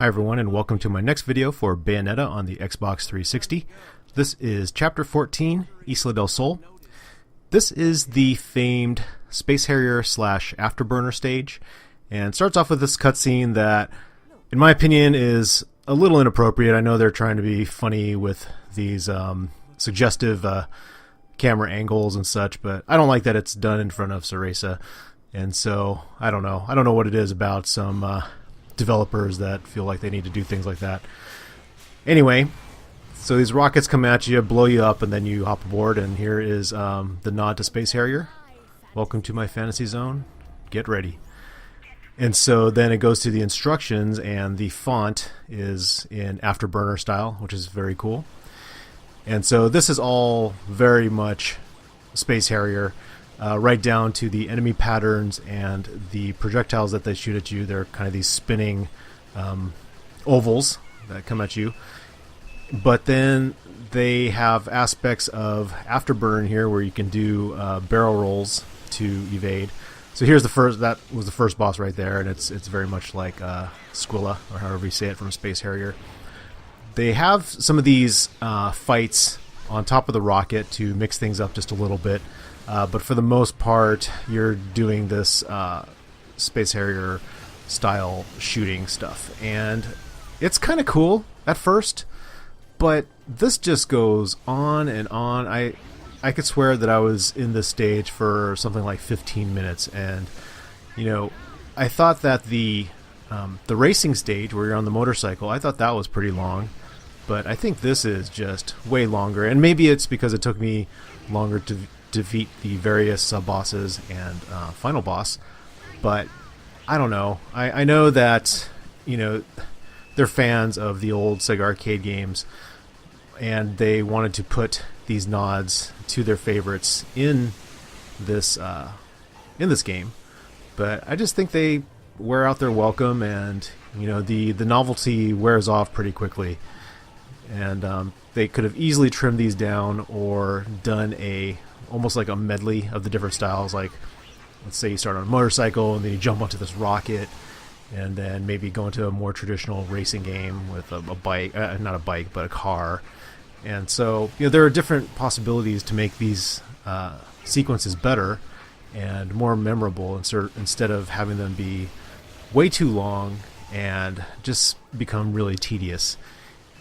Hi everyone, and welcome to my next video for Bayonetta on the Xbox 360. This is Chapter 14, Isla Del Sol. This is the famed Space Harrier slash Afterburner stage, and starts off with this cutscene that, in my opinion, is a little inappropriate. I know they're trying to be funny with these suggestive camera angles and such, but I don't like that it's done in front of Cereza, and so I don't know. I don't know what it is about some developers that feel like they need to do things like that. Anyway, so these rockets come at you, blow you up, and then you hop aboard, and here is the nod to Space Harrier. Welcome to my fantasy zone. Get ready. And so then it goes to the instructions, and the font is in Afterburner style, which is very cool. And so this is all very much Space Harrier, right down to the enemy patterns and the projectiles that they shoot at you. They're kind of these spinning ovals that come at you. But then they have aspects of Afterburn here where you can do barrel rolls to evade. So here's the first. That was the first boss right there, and it's very much like Squilla, or however you say it, from Space Harrier. They have some of these fights on top of the rocket to mix things up just a little bit. But for the most part, you're doing this Space Harrier style shooting stuff. And it's kind of cool at first, but this just goes on and on. I could swear that I was in this stage for something like 15 minutes. And, you know, I thought that the racing stage where you're on the motorcycle, I thought that was pretty long. But I think this is just way longer. And maybe it's because it took me longer to defeat the various sub-bosses and final boss, but I don't know. I know that, you know, they're fans of the old Sega arcade games, and they wanted to put these nods to their favorites in this game, but I just think they wear out their welcome, and you know, the novelty wears off pretty quickly, and they could have easily trimmed these down or done almost like a medley of the different styles. Like, let's say you start on a motorcycle and then you jump onto this rocket, and then maybe go into a more traditional racing game with a bike, not a bike, but a car. And so, you know, there are different possibilities to make these sequences better and more memorable, instead of having them be way too long and just become really tedious.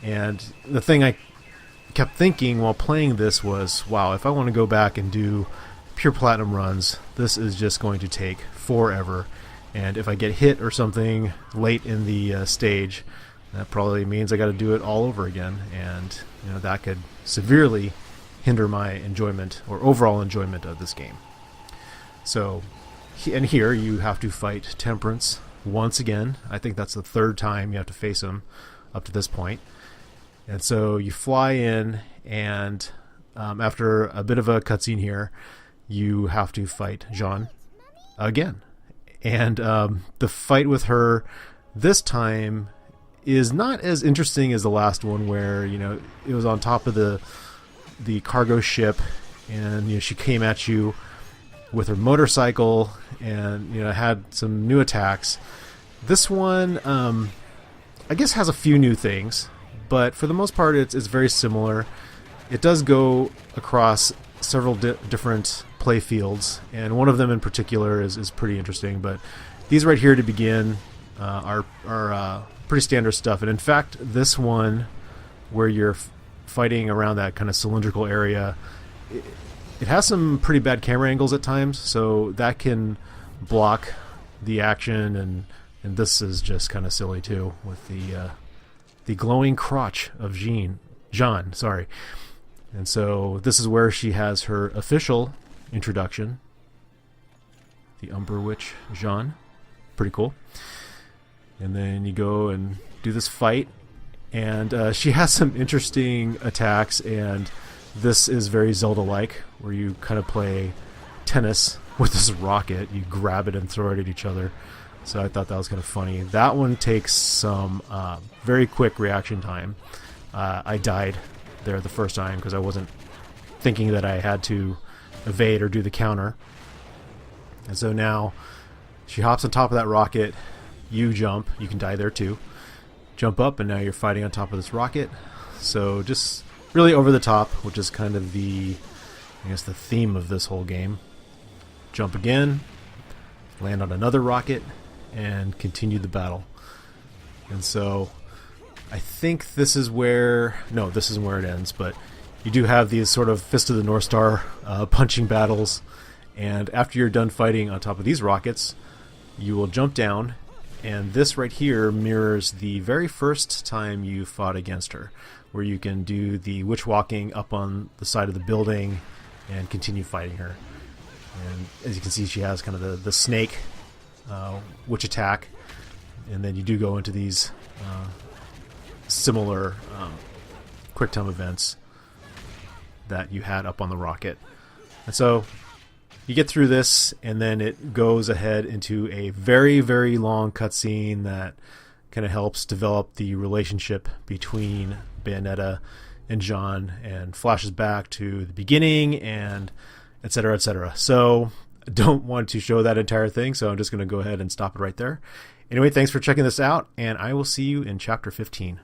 And the thing I kept thinking while playing this was, wow, if I want to go back and do pure platinum runs, this is just going to take forever. And if I get hit or something late in the stage, that probably means I got to do it all over again, and you know, that could severely hinder my enjoyment or overall enjoyment of this game. So, and here you have to fight Temperance once again. I think that's the third time you have to face him up to this point. And so you fly in, and after a bit of a cutscene here, you have to fight Jeanne again. And the fight with her this time is not as interesting as the last one, where, you know, it was on top of the cargo ship, and you know, she came at you with her motorcycle, and you know, had some new attacks. This one, I guess, has a few new things, but for the most part, it's very similar. It does go across several different play fields, and one of them in particular is pretty interesting. But these right here to begin are pretty standard stuff. And in fact, this one, where you're fighting around that kind of cylindrical area, it has some pretty bad camera angles at times, so that can block the action. And this is just kind of silly too, with the glowing crotch of Jeanne. Sorry. And so this is where she has her official introduction. The Umber Witch, Jeanne. Pretty cool. And then you go and do this fight, and she has some interesting attacks, and this is very Zelda-like, where you kind of play tennis with this rocket. You grab it and throw it at each other. So I thought that was kind of funny. That one takes some very quick reaction time. I died there the first time because I wasn't thinking that I had to evade or do the counter. And so now she hops on top of that rocket. You jump. You can die there too. jump up, and now you're fighting on top of this rocket. So just really over the top, which is kind of the, I guess, the theme of this whole game. Jump again, land on another rocket, and continue the battle. And so I think this is where, no, this isn't where it ends, but you do have these sort of Fist of the North Star punching battles, and after you're done fighting on top of these rockets, you will jump down, and this right here mirrors the very first time you fought against her, where you can do the witch walking up on the side of the building and continue fighting her. And as you can see, she has kind of the snake witch attack, and then you do go into these similar quick time events that you had up on the rocket. And so you get through this, and then it goes ahead into a very, very long cutscene that kind of helps develop the relationship between Bayonetta and Jeanne, and flashes back to the beginning, and etc., etc. So I don't want to show that entire thing, so I'm just going to go ahead and stop it right there. Anyway, thanks for checking this out, and I will see you in Chapter 15.